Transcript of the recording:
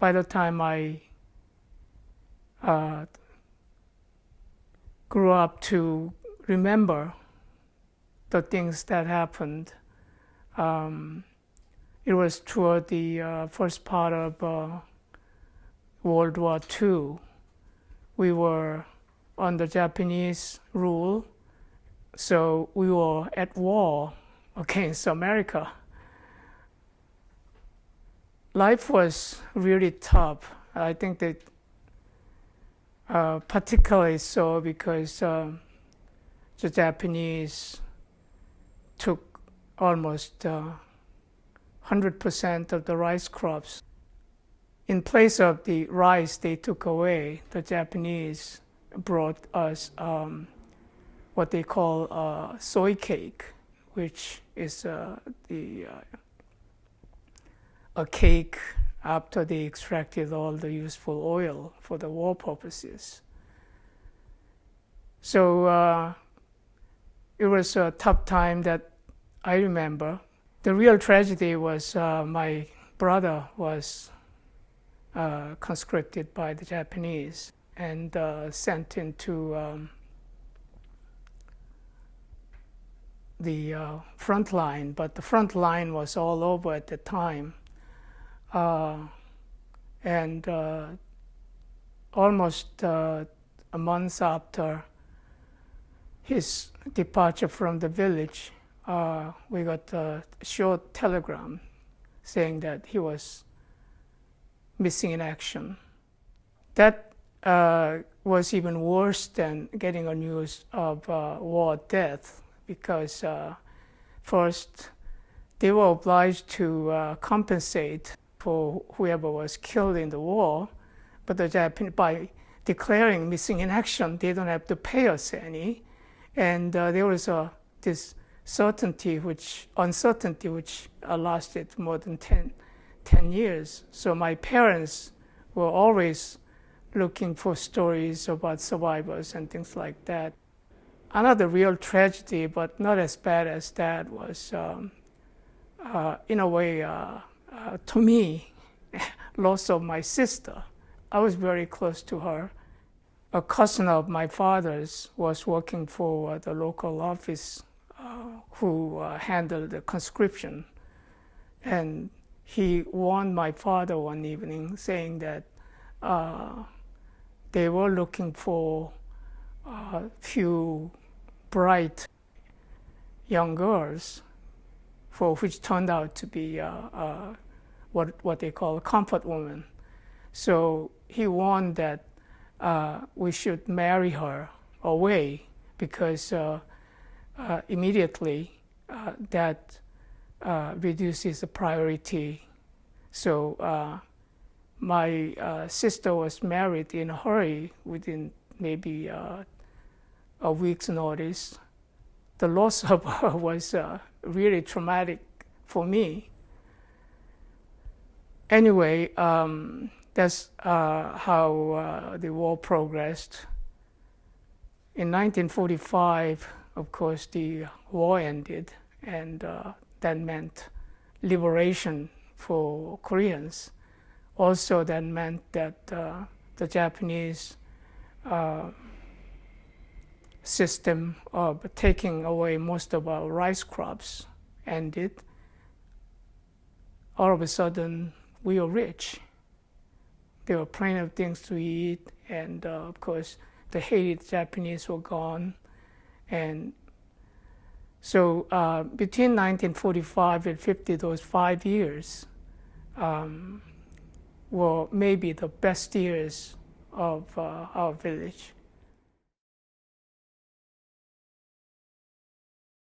by the time I grew up to remember the things that happened, it was toward the first part of World War II. We were under Japanese rule, so we were at war against America. Life was really tough. I think that particularly so because the Japanese took almost 100% of the rice crops. In place of the rice they took away, the Japanese brought us what they call soy cake, which is a cake after they extracted all the useful oil for the war purposes. So it was a tough time that I remember. The real tragedy was my brother was conscripted by the Japanese and sent into the front line, but the front line was all over at the time. And almost a month after his departure from the village, we got a short telegram saying that he was missing in action. That was even worse than getting a news of war death, because first they were obliged to compensate for whoever was killed in the war, but the Japanese, by declaring missing in action, they don't have to pay us any, and there was this uncertainty which lasted more than 10 years. So my parents were always looking for stories about survivors and things like that. Another real tragedy, but not as bad as that, was in a way, to me, loss of my sister. I was very close to her. A cousin of my father's was working for the local office who handled the conscription. And he warned my father one evening, saying that they were looking for a few bright young girls, for which turned out to be what they call a comfort woman. So he warned that we should marry her away, because immediately that reduces the priority. So my sister was married in a hurry within maybe a week's notice. The loss of her was really traumatic for me. Anyway, that's how the war progressed. In 1945, of course, the war ended, and that meant liberation for Koreans. Also, that meant that the Japanese system of taking away most of our rice crops ended. All of a sudden, we were rich. There were plenty of things to eat, and of course, the hated Japanese were gone. And so between 1945 and 50, those 5 years were maybe the best years of our village.